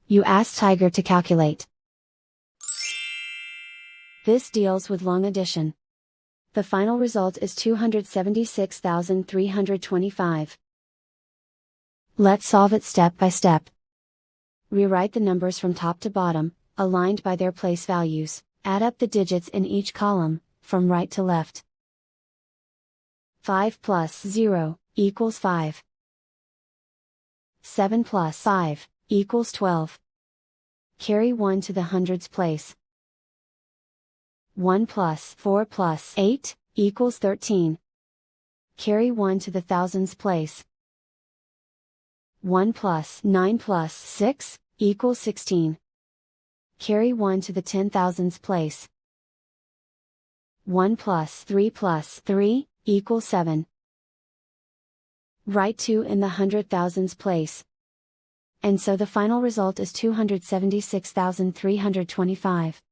You ask Tiger to calculate. This deals with long addition. The final result is 276,325. Let's solve it step by step. Rewrite the numbers from top to bottom, aligned by their place values. Add up the digits in each column, from right to left. 5 plus 0 equals 5. 7 plus 5 equals 12. Carry 1 to the hundreds place. 1 plus 4 plus 8 equals 13. Carry 1 to the thousands place. 1 plus 9 plus 6 equals 16. Carry 1 to the 10,000s place. 1 plus 3 plus 3 equals 7. Write 2 in the 100,000s place. And so the final result is 276,325.